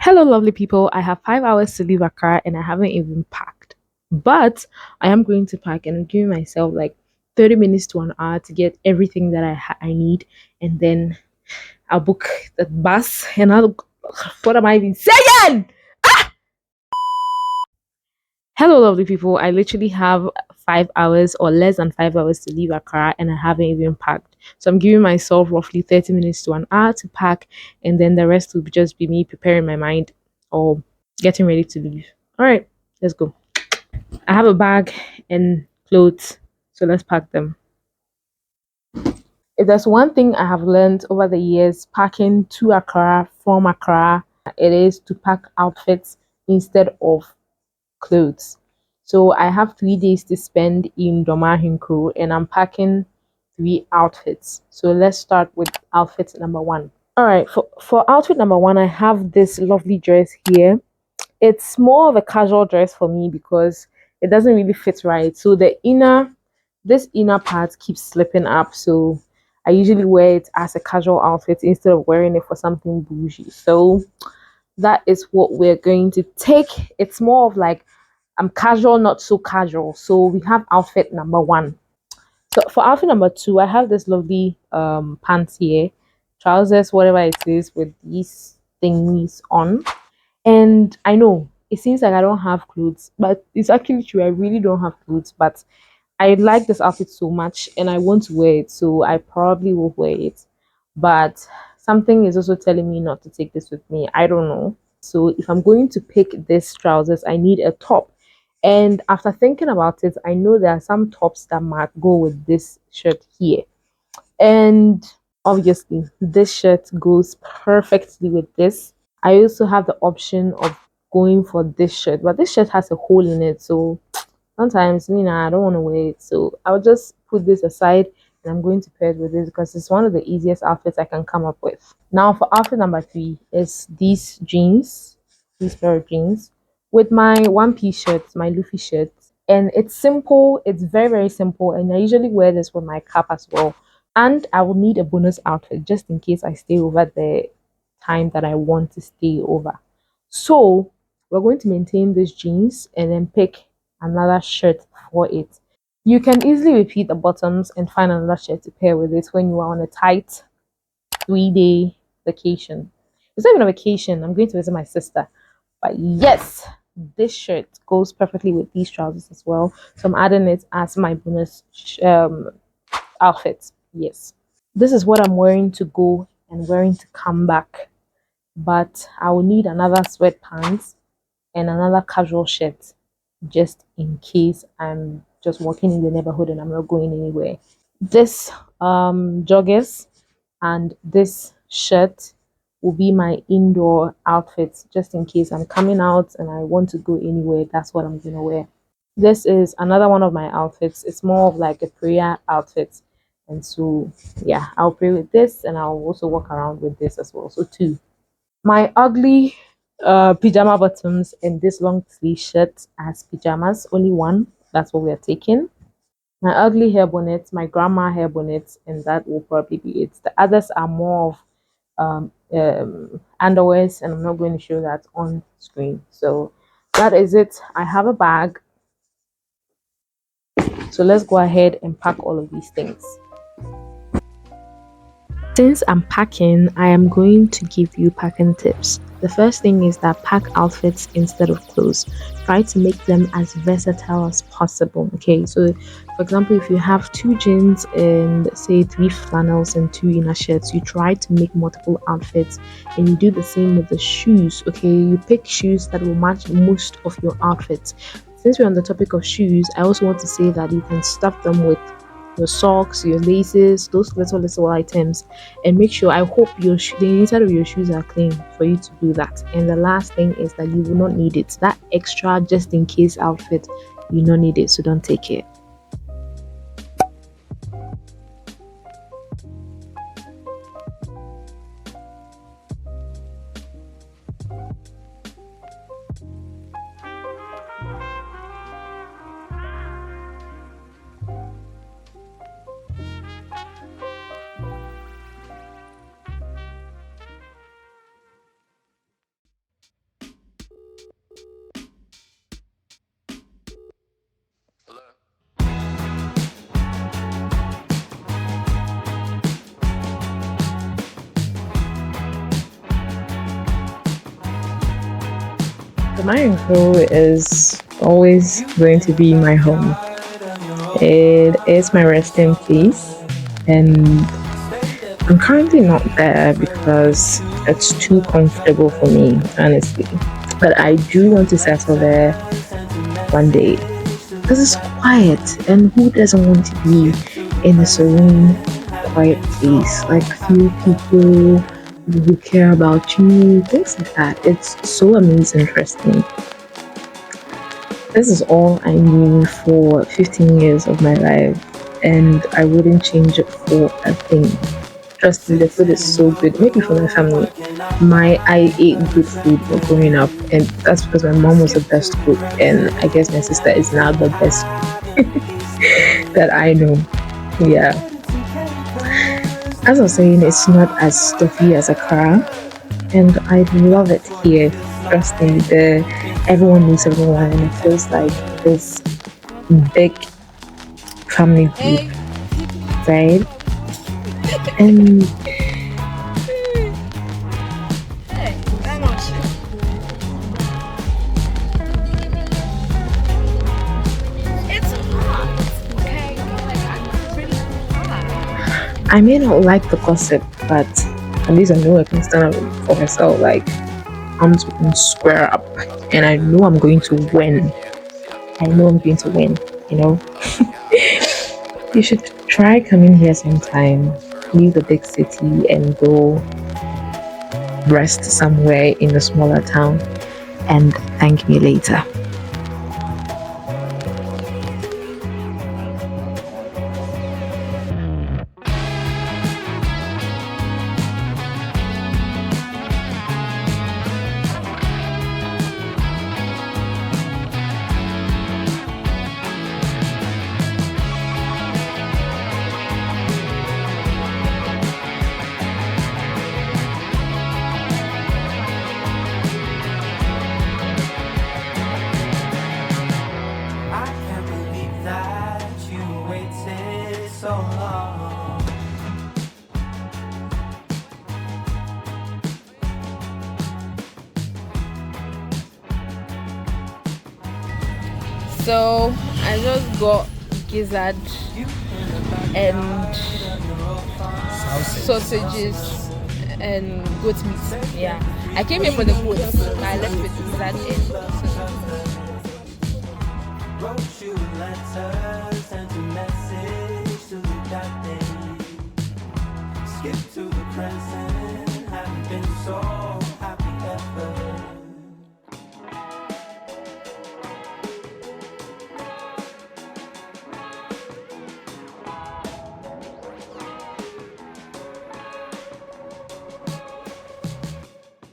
Hello, lovely people. I have 5 hours to leave Accra and I haven't even packed. But I am going to pack and I'm giving myself like 30 minutes to an hour to get everything that I need. And then I'll book the bus and I'll. What am I even saying? Hello, lovely people. I literally have 5 hours or less than 5 hours to leave Accra and I haven't even packed. So I'm giving myself roughly 30 minutes to an hour to pack, and then the rest will just be me preparing my mind or getting ready to leave. All right, let's go. I have a bag and clothes, so let's pack them. If there's one thing I have learned over the years packing to Accra from Accra, it is to pack outfits instead of clothes. So I have 3 days to spend in Domahinkro and I'm packing three outfits. So let's start with outfit number one. All right, for outfit number one, I have this lovely dress here. It's more of a casual dress for me because it doesn't really fit right. So this inner part keeps slipping up. So I usually wear it as a casual outfit instead of wearing it for something bougie. So that is what we're going to take. It's more of like I'm casual, not so casual. So we have outfit number one. So for outfit number two, I have this lovely pants here, trousers, whatever it is, with these thingies on. And I know it seems like I don't have clothes, but it's actually true. I really don't have clothes, but I like this outfit so much and I want to wear it, so I probably will wear it. But something is also telling me not to take this with me. I don't know. So if I'm going to pick this trousers, I need a top. And after thinking about it, I know there are some tops that might go with this shirt here. And obviously, this shirt goes perfectly with this. I also have the option of going for this shirt, but this shirt has a hole in it, so sometimes me nah, I don't want to wear it. So I'll just put this aside and I'm going to pair it with this because it's one of the easiest outfits I can come up with. Now for outfit number three is these jeans, these pair of jeans with my one piece shirt, my Luffy shirt. And it's simple, it's very, very simple. And I usually wear this with my cap as well. And I will need a bonus outfit just in case I stay over the time that I want to stay over. So we're going to maintain these jeans and then pick another shirt for it. You can easily repeat the bottoms and find another shirt to pair with it when you are on a tight 3 day vacation. It's not even a vacation, I'm going to visit my sister. But yes, this shirt goes perfectly with these trousers as well. So I'm adding it as my bonus outfit. Yes. This is what I'm wearing to go and wearing to come back. But I will need another sweatpants and another casual shirt just in case I'm just walking in the neighborhood and I'm not going anywhere. This joggers and this shirt will be my indoor outfit just in case I'm coming out and I want to go anywhere. That's what I'm gonna wear. This is another one of my outfits. It's more of like a prayer outfit. And so yeah, I'll pray with this and I'll also walk around with this as well. So two. My ugly pajama bottoms and this long sleeve shirt as pajamas, only one. That's what we are taking. My ugly hair bonnet, my grandma hair bonnet, and that will probably be it. The others are more of underwears, and I'm not going to show that on screen. So that is it. I have a bag. So let's go ahead and pack all of these things. Since I'm packing, I am going to give you packing tips. The first thing is that pack outfits instead of clothes. Try to make them as versatile as possible. Okay, so for example, if you have two jeans and say three flannels and two inner shirts, you try to make multiple outfits and you do the same with the shoes. Okay, you pick shoes that will match most of your outfits. Since we're on the topic of shoes, I also want to say that you can stuff them with your socks, your laces, those little items, and make sure. I hope the inside of your shoes are clean for you to do that. And the last thing is that you will not need it. That extra just in case outfit, you don't need it, so don't take it. The Mango is always going to be my home. It is my resting place, and I'm currently not there because it's too comfortable for me, honestly. But I do want to settle there one day because it's quiet, and who doesn't want to be in a serene, quiet place? Like few people who care about you, things like that. It's so amazing, interesting. This is all I knew for 15 years of my life, and I wouldn't change it for a thing. Trust me, the food is so good. Maybe for my family, I ate good food for growing up, and that's because my mom was the best cook, and I guess my sister is now the best that I know. Yeah, as I was saying, it's not as stuffy as a car, and I love it here. Trust me, the everyone knows everyone, and it feels like this big family group, right? And I may not like the gossip, but at least I know I can stand up for myself. Like I'm to square up, and I know I'm going to win. I know I'm going to win. You know, you should try coming here sometime. Leave the big city and go rest somewhere in a smaller town, and thank me later. I can't believe that you waited so long. So I just got gizzard and sausages and goat meat. Yeah, I came here for the goat. I left with gizzard and sausages. Wrote you letters, sent a message to the that day. Skip to the present, haven't been so happy ever.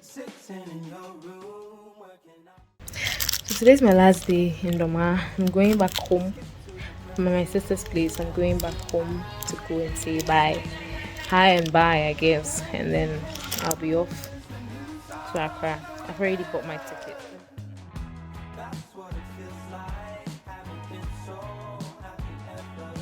Sitting in your room, working out. So today's my last day in Doma. I'm going back home from my sister's place. I'm going back home to go and say bye. Hi and bye, I guess. And then I'll be off to Accra. I've already bought my ticket. That's what it feels like, haven't been so happy ever.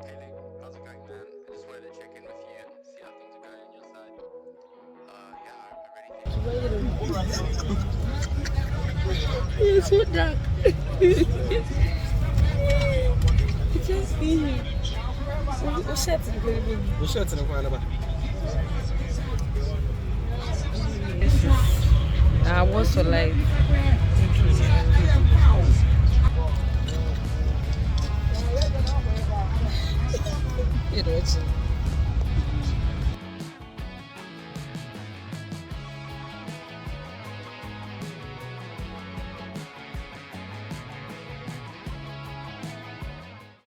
Hey Luke, how's it going, man? I just wanted to check in with you and see how things are going on your side. Yeah, I really think. It's so dark. It's just me. What's that? What's your telephone number? I was for life. You know,